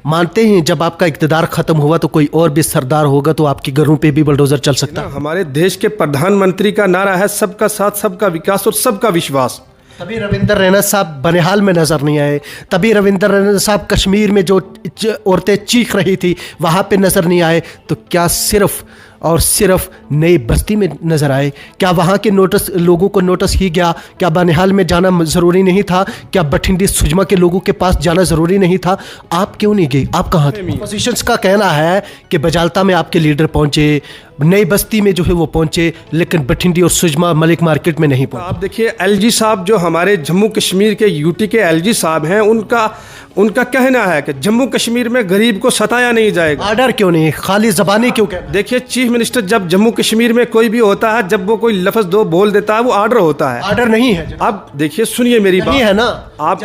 मानते हैं जब आपका इक़्तिदार ख़त्म हुआ तो कोई और भी सरदार होगा तो आपके घरों पे भी बुलडोज़र चल सकता है। हमारे देश के प्रधानमंत्री का नारा है सबका साथ, सबका विकास और सबका विश्वास। तभी रविंदर रैना साहब बनिहाल में नज़र नहीं आए, तभी रविंदर रैना साहब कश्मीर में जो औरतें चीख रही थी वहाँ पे नज़र नहीं आए, तो क्या सिर्फ और सिर्फ नई बस्ती में नज़र आए? क्या वहाँ के लोगों को नोटिस ही गया? क्या बनिहाल में जाना ज़रूरी नहीं था? क्या बठिंडी सुजमा के लोगों के पास जाना ज़रूरी नहीं था? आप क्यों नहीं गए? आप कहाँ थे? अपोजिशंस का कहना है कि बजालता में आपके लीडर पहुँचे, नई बस्ती में जो है वो पहुँचे, लेकिन बठिंडी और सुजमा मलिक मार्केट में नहीं पहुँचे। आप देखिए एलजी साहब जो हमारे जम्मू कश्मीर के यूटी के एलजी साहब हैं, उनका कहना है कि जम्मू कश्मीर में गरीब को सताया नहीं जाएगा। आर्डर क्यों नहीं, खाली ज़बानी क्यों कहते? देखिए चीफ मिनिस्टर जब जम्मू कश्मीर में कोई भी होता है, जब वो कोई लफ्ज़ दो बोल देता है वो आर्डर होता है। आर्डर नहीं है। अब देखिए सुनिए मेरी बात, नहीं है ना। आप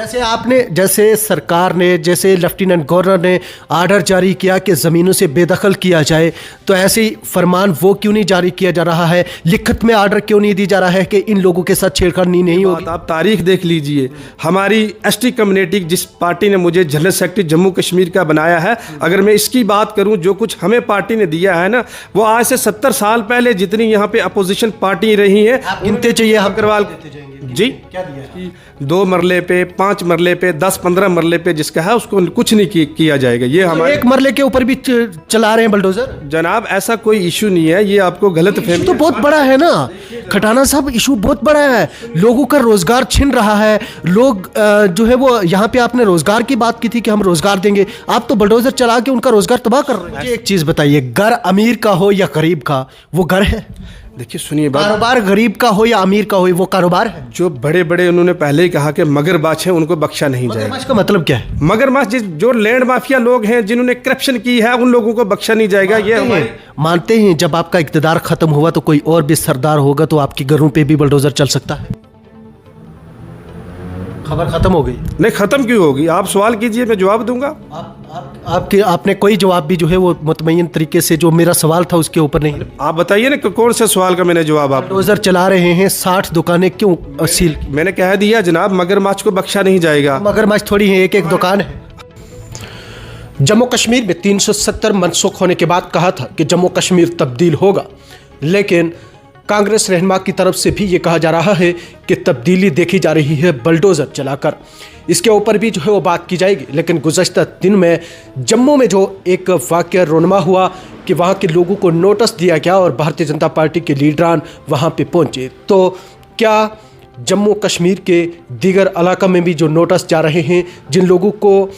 जैसे सरकार ने, जैसे लेफ्टिनेंट गवर्नर ने आर्डर जारी किया कि ज़मीनों से बेदखल किया जाए, तो ऐसे ही फरमान वो क्यों नहीं जारी किया जा रहा है? लिखत में आर्डर क्यों नहीं दी जा रहा है कि इन लोगों के साथ छेड़खानी नहीं होगी? आप तारीख देख लीजिए, हमारी एसटी कम्युनिटी जिस पार्टी ने मुझे जनरल सेक्रेटरी जम्मू कश्मीर का बनाया है, अगर मैं इसकी बात करूं जो कुछ हमें पार्टी ने दिया है ना, वो आज से 70 साल पहले जितनी यहाँ पे अपोजिशन पार्टी रही है गिनते चाहिए हम अग्रवाल जी, क्या दिया? 2 मरले पे, 5 मरले पे, 10-15 मरले पे जिसका है उसको कुछ नहीं किया जाएगा। ये हमारे एक मरले के ऊपर भी चला रहे हैं बुलडोजर। जनाब ऐसा कोई इशू नहीं है, ये आपको गलत फहमी तो बहुत बड़ा है ना खटाना साहब, इशू बहुत बड़ा है, लोगों का रोजगार छिन रहा है। लोग जो है वो यहाँ पे आपने रोजगार की बात की थी कि हम रोजगार देंगे, आप तो बुलडोजर चला के उनका रोजगार तबाह कर रहे हैं। मुझे एक चीज बताइए, घर अमीर का हो या गरीब का, वो घर है? देखिए सुनिए बात, कारोबार गरीब का हो या अमीर का हो, वो कारोबार है। जो बड़े बड़े उन्होंने पहले ही कहा कि मगरमच्छ हैं उनको बख्शा नहीं जाएगा। मगरमच्छ का मतलब क्या है? मगरमच्छ जो लैंड माफिया लोग हैं जिन्होंने करप्शन की है उन लोगों को बख्शा नहीं जाएगा। ये मानते हैं जब आपका इक़्तिदार खत्म हुआ तो कोई और भी सरदार होगा तो आपके घरों पे भी बुलडोजर चल सकता है। खबर खत्म हो गई? नहीं, खत्म क्यों होगी? आप सवाल कीजिए, मैं जवाब दूंगा। आपने कोई जवाब भी जो है वो मुतमय्यन तरीके से, जो मेरा सवाल था उसके ऊपर नहीं। आप बताइए ना कौन से सवाल का मैंने जवाब आप बुलडोजर चला रहे हैं, 60 दुकानें क्यों सील? मैंने कह दिया जनाब, मगरमच्छ को बख्शा नहीं जाएगा। मगरमच्छ थोड़ी है, एक एक दुकान है। जम्मू कश्मीर में 370 मनसूख होने के बाद कहा था कि जम्मू कश्मीर तब्दील होगा, लेकिन कांग्रेस रहनुमा की तरफ से भी ये कहा जा रहा है कि तब्दीली देखी जा रही है बुलडोज़र चलाकर। इसके ऊपर भी जो है वो बात की जाएगी। लेकिन गुज़श्ता दिन में जम्मू में जो एक वाक़या रोनमा हुआ कि वहाँ के लोगों को नोटिस दिया गया और भारतीय जनता पार्टी के लीडरान वहाँ पे पहुँचे, तो क्या जम्मू कश्मीर के दीगर इलाक़ों में भी जो नोटिस जा रहे हैं, जिन लोगों को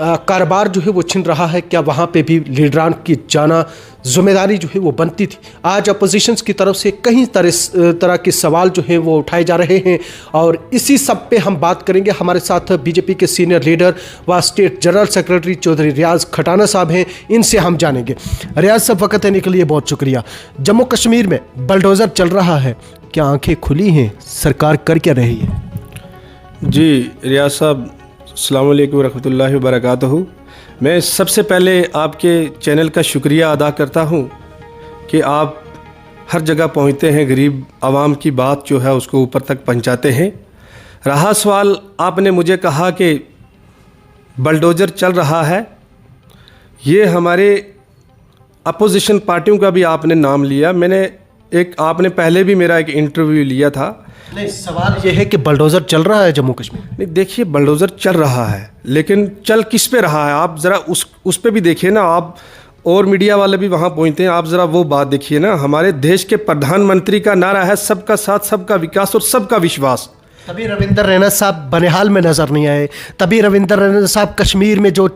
कारोबार जो है वो छिन रहा है, क्या वहाँ पे भी लीडरान की जाना जिम्मेदारी जो है वो बनती थी? आज अपोजिशंस की तरफ से कई तरह के सवाल जो हैं वो उठाए जा रहे हैं और इसी सब पे हम बात करेंगे। हमारे साथ बीजेपी के सीनियर लीडर व स्टेट जनरल सेक्रेटरी चौधरी रियाज खटाना साहब हैं, इनसे हम जानेंगे। रियाज साहब, वक्त देने के लिए बहुत शुक्रिया। जम्मू कश्मीर में बुलडोज़र चल रहा है, क्या आँखें खुली हैं? सरकार कर क्या रही है? जी रियाज साहब, अस्सलाम वालेकुम वरहमतुल्लाहि वबरकातुहू। मैं सबसे पहले आपके चैनल का शुक्रिया अदा करता हूं कि आप हर जगह पहुंचते हैं, गरीब आवाम की बात जो है उसको ऊपर तक पहुंचाते हैं। रहा सवाल, आपने मुझे कहा कि बुलडोज़र चल रहा है, ये हमारे अपोजिशन पार्टियों का भी आपने नाम लिया। आपने पहले भी मेरा एक इंटरव्यू लिया था। नहीं, सवाल ये है कि बुलडोज़र चल रहा है जम्मू कश्मीर? नहीं, देखिए बुलडोज़र चल रहा है, लेकिन चल किस पे रहा है? आप ज़रा उस पे भी देखिए ना, आप और मीडिया वाले भी वहाँ पहुँचते हैं, आप ज़रा वो बात देखिए ना। हमारे देश के प्रधानमंत्री का नारा है सबका साथ, सबका विकास और सबका विश्वास। तभी रविंदर रैना साहब बनिहाल में नज़र नहीं आए, तभी रविंदर रैना साहब कश्मीर में जो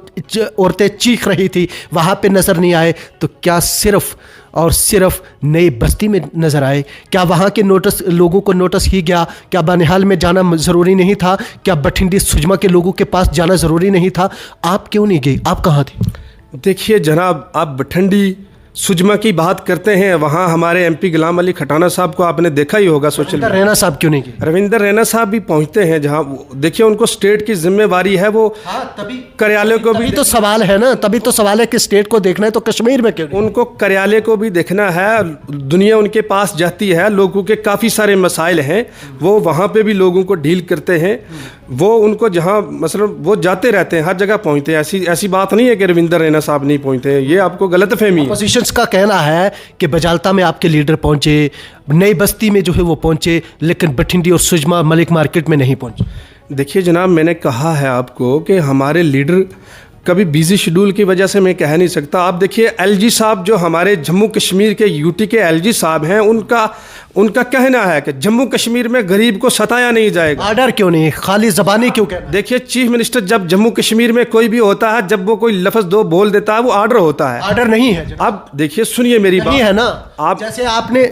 औरतें चीख रही थी वहाँ पे नज़र नहीं आए, तो क्या सिर्फ और सिर्फ नई बस्ती में नज़र आए? क्या वहाँ के लोगों को नोटिस ही गया? क्या बनिहाल में जाना ज़रूरी नहीं था? क्या बठिंडी सुजमा के लोगों के पास जाना ज़रूरी नहीं था? आप क्यों नहीं गए? आप कहाँ थे? देखिए जनाब, आप बठिंडी सुजमा की बात करते हैं, वहाँ हमारे एमपी गुलाम अली खटाना साहब को आपने देखा ही होगा सोशल मीडिया। रैना साहब क्यों नहीं गए? रविंदर रैना साहब भी पहुँचते हैं जहाँ, देखिए उनको स्टेट की जिम्मेवारी है, वो तभी कार्यालय को भी तो सवाल है ना, तभी तो सवाल है कि स्टेट को देखना है तो कश्मीर में क्यों? उनको कार्यालय को भी देखना है, दुनिया उनके पास जाती है, लोगों के काफ़ी सारे मसाइल हैं, वो वहाँ पे भी लोगों को डील करते हैं। वो उनको जहाँ मसलन वो जाते रहते हैं, हर जगह पहुँचते हैं। ऐसी ऐसी बात नहीं है कि रविंदर रैना साहब नहीं पहुँचते हैं, ये आपको गलतफहमी है। अपोजिशंस का कहना है कि बजालता में आपके लीडर पहुंचे, नई बस्ती में जो है वो पहुंचे, लेकिन बठिंडी और सुजमा मलिक मार्केट में नहीं पहुंचे। देखिए जनाब, मैंने कहा है आपको कि हमारे लीडर कभी बिजी शेड्यूल की वजह से मैं कह नहीं सकता। आप देखिए एलजी साहब जो हमारे जम्मू कश्मीर के यूटी के एलजी साहब हैं, उनका कहना है कि जम्मू कश्मीर में गरीब को सताया नहीं जाएगा। आर्डर क्यों नहीं, खाली जबानी क्यों कहना? देखिए चीफ मिनिस्टर जब जम्मू कश्मीर में कोई भी होता है, जब वो कोई लफ्ज़ दो बोल देता है, वो आर्डर होता है। आर्डर नहीं है। अब देखिए सुनिए मेरी बात, नहीं है ना। आप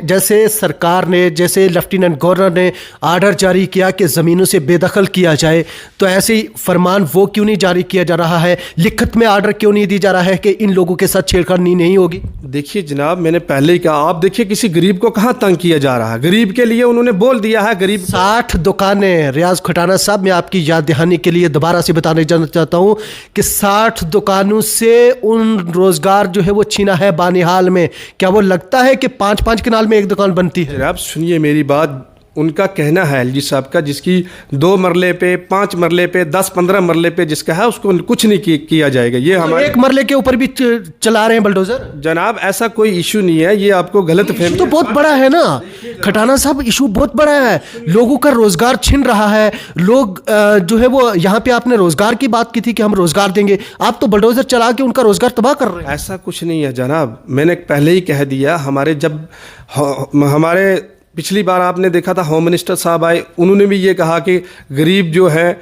जैसे सरकार ने, जैसे लेफ्टिनेंट गवर्नर ने आर्डर जारी किया कि ज़मीनों से बेदखल किया जाए, तो ऐसे ही फरमान वो क्यों नहीं जारी किया जा रहा है? लिखत में आर्डर क्यों नहीं दी जा रहा है कि इन लोगों के साथ छेड़खानी नहीं होगी? देखिए जनाब, मैंने पहले ही कहा, आप देखिए किसी गरीब को कहाँ तंग किया जा रहा है। गरीब के लिए उन्होंने बोल दिया है, गरीब 60 दुकानें। रियाज खटाना साहब, मैं आपकी याद दहानी के लिए दोबारा से बताने जाना चाहता हूं कि 60 दुकानों से उन रोजगार जो है वो छीना है बानिहाल में। क्या वो लगता है कि 5-5 कनाल में एक दुकान बनती है? आप सुनिए मेरी बात, उनका कहना है एलजी साहब का, जिसकी 2 मरले पे, 5 मरले पे, 10-15 मरले पे जिसका है, उसको कुछ नहीं किया जाएगा। ये हमारे एक मरले के ऊपर भी चला रहे हैं बुलडोजर। जनाब ऐसा कोई इशू नहीं है, ये आपको गलत फहमी तो बहुत बड़ा है ना खटाना साहब, इशू बहुत बड़ा है। लोगों का रोजगार छिन रहा है। लोग जो है वो, यहाँ पे आपने रोजगार की बात की थी कि हम रोजगार देंगे, आप तो बुलडोजर चला के उनका रोजगार तबाह कर रहे हैं। ऐसा कुछ नहीं है जनाब, मैंने पहले ही कह दिया। हमारे पिछली बार आपने देखा था होम मिनिस्टर साहब आए, उन्होंने भी ये कहा कि गरीब जो है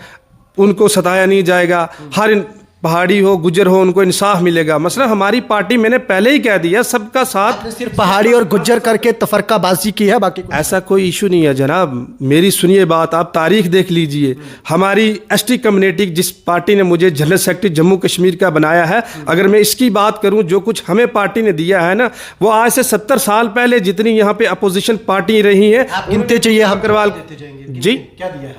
उनको सताया नहीं जाएगा, हर पहाड़ी हो गुज्जर हो उनको इंसाफ मिलेगा। मसला हमारी पार्टी, मैंने पहले ही कह दिया, सबका साथ। सिर्फ पहाड़ी और गुज्जर करके तफरकाबाजी की है, बाकी ऐसा कोई इशू नहीं है जनाब। मेरी सुनिए बात, आप तारीख देख लीजिए। हमारी एसटी कम्युनिटी, जिस पार्टी ने मुझे जनरल सेक्रेटरी जम्मू कश्मीर का बनाया है, अगर मैं इसकी बात करूं, जो कुछ हमें पार्टी ने दिया है ना, वो आज से 70 साल पहले जितनी यहाँ पे अपोजिशन पार्टी रही है, गिनते चाहिए हम अग्रवाल जी क्या दिया है?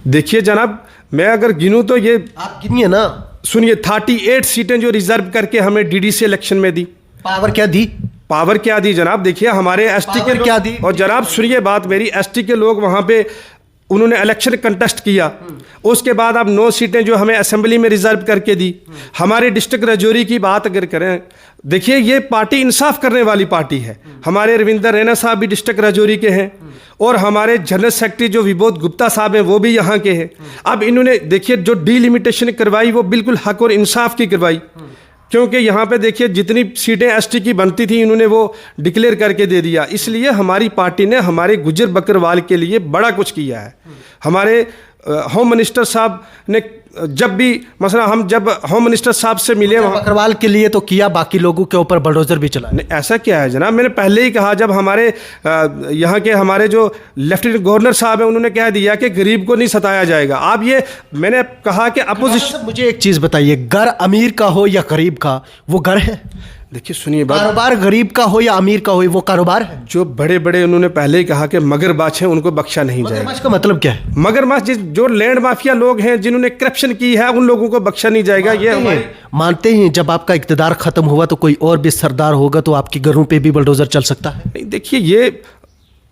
देखिए जनाब, मैं अगर गिनूं तो ये आप गिनिए ना। सुनिए, 38 सीटें जो रिजर्व करके हमें डीडीसी इलेक्शन में दी। पावर क्या दी? पावर क्या दी जनाब? देखिए हमारे एसटी के क्या दी? और जनाब सुनिए बात मेरी, एसटी के लोग वहां पे उन्होंने इलेक्शन कंटेस्ट किया, उसके बाद अब 9 सीटें जो हमें असेंबली में रिजर्व करके दी। हमारे डिस्ट्रिक्ट राजौरी की बात अगर करें, देखिए ये पार्टी इंसाफ करने वाली पार्टी है। हमारे रविंदर रैना साहब भी डिस्ट्रिक्ट राजौरी के हैं, और हमारे जनरल सेक्रेटरी जो विबोध गुप्ता साहब हैं वो भी यहाँ के हैं। अब इन्होंने देखिए जो डीलिमिटेशन करवाई वो बिल्कुल हक और इंसाफ की करवाई, क्योंकि यहाँ पे देखिए जितनी सीटें एसटी की बनती थी इन्होंने वो डिक्लेयर करके दे दिया। इसलिए हमारी पार्टी ने हमारे गुज्जर बकरवाल के लिए बड़ा कुछ किया है। हमारे होम मिनिस्टर साहब ने जब भी मसला, हम जब होम मिनिस्टर साहब से मिले वहाँ, बकरवाल के लिए तो किया, बाकी लोगों के ऊपर बुलडोजर भी चला। नहीं ऐसा क्या है जनाब, मैंने पहले ही कहा, जब हमारे यहाँ के हमारे जो लेफ्टिनेंट गवर्नर साहब हैं उन्होंने कह दिया कि गरीब को नहीं सताया जाएगा। आप ये मैंने कहा कि अपोजिशन, मुझे एक चीज़ बताइए, घर अमीर का हो या गरीब का, वो घर है? देखिए सुनिए बात, कारोबार गरीब का हो या अमीर का हो, वो कारोबार है। जो बड़े बड़े उन्होंने पहले ही कहा कि मगरमच्छ हैं उनको बख्शा नहीं जाएगा। मगरमच्छ का मतलब क्या है? मगरमच्छ जो लैंड माफिया लोग हैं जिन्होंने करप्शन की है, उन लोगों को बख्शा नहीं जाएगा। ये मानते हैं जब आपका इक़्तिदार खत्म हुआ तो कोई और भी सरदार होगा तो आपके घरों पे भी बुलडोजर चल सकता है। नहीं, देखिए ये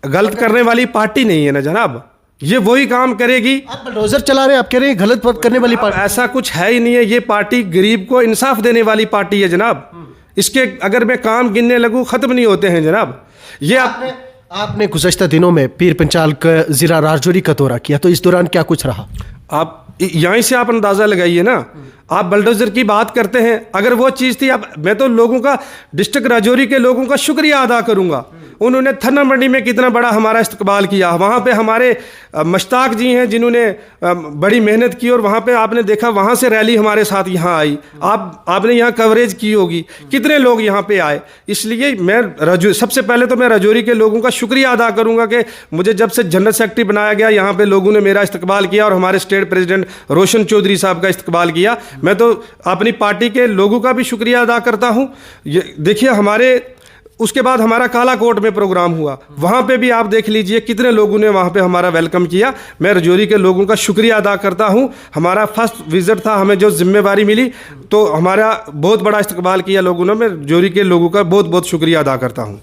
गलत करने वाली पार्टी नहीं है ना जनाब, ये वही काम करेगी। आप बुलडोजर चला रहे हैं, आप कह रहे हैं गलत बात करने वाली पार्टी। ऐसा कुछ है ही नहीं है, ये पार्टी गरीब को इंसाफ देने वाली पार्टी है जनाब। इसके अगर मैं काम गिनने लगूं खत्म नहीं होते हैं जनाब। ये आपने गुज़श्ता दिनों में पीर पंचाल का ज़िला राजौरी का दौरा किया, तो इस दौरान क्या कुछ रहा? आप यहीं से आप अंदाज़ा लगाइए ना। आप बुलडोजर की बात करते हैं, अगर वो चीज़ थी, अब मैं तो लोगों का, डिस्ट्रिक्ट राजौरी के लोगों का शुक्रिया अदा करूंगा। उन्होंने थन्ना मंडी में कितना बड़ा हमारा इस्तकबाल किया। वहाँ पे हमारे मश्ताक जी हैं जिन्होंने बड़ी मेहनत की, और वहाँ पे आपने देखा वहाँ से रैली हमारे साथ यहाँ आई। आपने यहाँ कवरेज की होगी, कितने लोग यहाँ पे आए। इसलिए मैं सबसे पहले तो मैं राजौरी के लोगों का शुक्रिया अदा करूँगा कि मुझे जब से जनरल सेक्रेटरी बनाया गया, यहाँ पे लोगों ने मेरा इस्तकबाल किया, और हमारे स्टेट प्रेसिडेंट रोशन चौधरी साहब का इस्तकबाल किया। मैं तो अपनी पार्टी के लोगों का भी शुक्रिया अदा करता हूँ। देखिए हमारे उसके बाद हमारा कालाकोट में प्रोग्राम हुआ, वहाँ पे भी आप देख लीजिए कितने लोगों ने वहाँ पे हमारा वेलकम किया। मैं राजौरी के लोगों का शुक्रिया अदा करता हूँ। हमारा फर्स्ट विजिट था, हमें जो जिम्मेवारी मिली तो हमारा बहुत बड़ा इस्तकबाल किया लोगों ने। मैं राजौरी के लोगों का बहुत बहुत शुक्रिया अदा करता हूँ।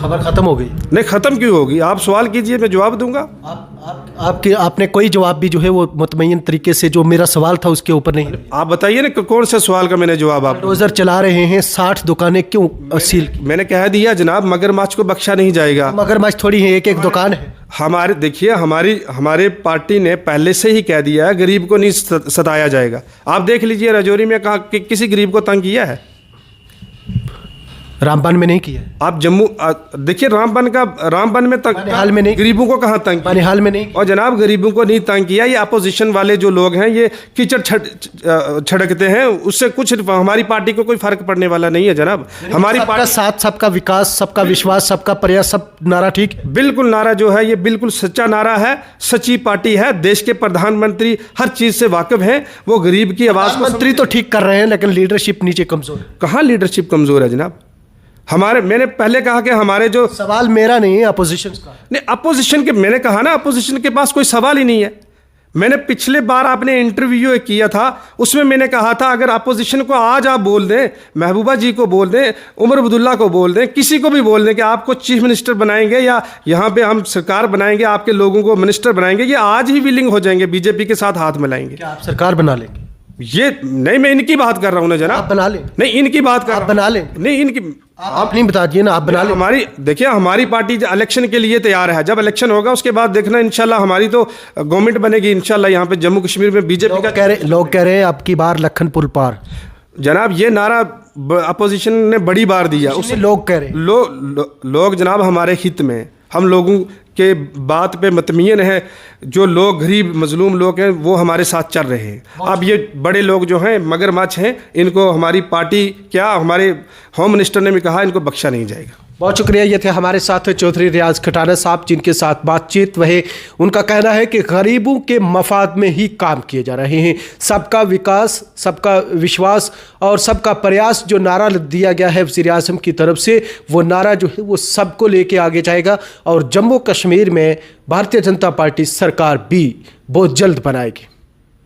खबर खत्म हो गई। नहीं, ख़त्म क्यों होगी? आप सवाल कीजिए, मैं जवाब दूंगा। आपने कोई जवाब भी जो है वो मुतमय्यन तरीके से जो मेरा सवाल था उसके ऊपर नहीं। आप बताइए ना कौन से सवाल का मैंने जवाब आप बुलडोजर चला रहे हैं, 60 दुकानें क्यों सील की? मैंने कह दिया जनाब, मगरमच्छ को बख्शा नहीं जाएगा। मगरमच्छ थोड़ी है, एक एक दुकान है। हमारे देखिए, हमारे पार्टी ने पहले से ही कह दिया है गरीब को नहीं सताया जाएगा। आप देख लीजिए राजौरी में कहा कि किसी गरीब को तंग किया है? रामबन में नहीं किया। आप जम्मू देखिए, रामबन में तंग, बनिहाल में नहीं, गरीबों को कहाँ तंग किया? बनिहाल में नहीं। और जनाब गरीबों को नहीं तंग किया। ये अपोजिशन वाले जो लोग हैं ये कीचड़ छिड़कते हैं, उससे कुछ हमारी पार्टी को कोई फर्क पड़ने वाला नहीं है जनाब। हमारी सबका पार्टी साथ, सबका विकास, सबका विश्वास, सबका प्रयास, सब नारा ठीक है। बिल्कुल, नारा जो है ये बिल्कुल सच्चा नारा है, सच्ची पार्टी है। देश के प्रधानमंत्री हर चीज से वाकिफ हैं, वो गरीब की आवाज को मंत्री तो ठीक कर रहे हैं लेकिन लीडरशिप नीचे कमजोर है। कहाँ लीडरशिप कमजोर है जनाब? मैंने पहले कहा कि हमारे जो सवाल मेरा नहीं है, अपोजिशन का। नहीं, अपोजिशन के मैंने कहा ना, अपोजिशन के पास कोई सवाल ही नहीं है। मैंने पिछले बार आपने इंटरव्यू किया था, उसमें मैंने कहा था अगर अपोजिशन को आज आप बोल दें, महबूबा जी को बोल दें, उमर अब्दुल्ला को बोल दें, किसी को भी बोल दें कि आपको चीफ मिनिस्टर बनाएंगे या यहाँ पे हम सरकार बनाएंगे, आपके लोगों को मिनिस्टर बनाएंगे, ये आज ही विलिंग हो जाएंगे, बीजेपी के साथ हाथ मिलाएंगे। क्या आप सरकार बना लेंगे? ये नहीं, मैं इनकी बात कर रहा हूँ ना जनाब। आप बना लें। नहीं, इनकी बात कर आप रहा हूं। बना लें। नहीं, इनकी आप नहीं बता दिए ना, आप बना लें। देखिए, हमारी पार्टी इलेक्शन के लिए तैयार है। जब इलेक्शन होगा उसके बाद देखना, इंशाल्लाह हमारी तो गवर्नमेंट बनेगी इंशाल्लाह। यहाँ पे जम्मू कश्मीर में बीजेपी का लोग कह रहे हैं अब की बार लखन पुल पार। जनाब ये नारा अपोजिशन ने बड़ी बार दिया, उससे लोग कह रहे हैं। लोग जनाब हमारे हित में, हम लोगों के बात पे मतमियन है। जो लोग गरीब मजलूम लोग हैं वो हमारे साथ चल रहे हैं। अब ये बड़े लोग जो हैं मगरमच्छ हैं, इनको हमारी पार्टी क्या हमारे होम मिनिस्टर ने भी कहा इनको बख्शा नहीं जाएगा। बहुत शुक्रिया। ये थे हमारे साथ चौधरी रियाज खटाना साहब, जिनके साथ बातचीत वही उनका कहना है कि गरीबों के मफाद में ही काम किए जा रहे हैं। सबका विकास, सबका विश्वास और सबका प्रयास जो नारा दिया गया है वज़ीर आज़म की तरफ से, वो नारा जो है वो सबको लेके आगे जाएगा और जम्मू कश्मीर में भारतीय जनता पार्टी सरकार भी बहुत जल्द बनाएगी।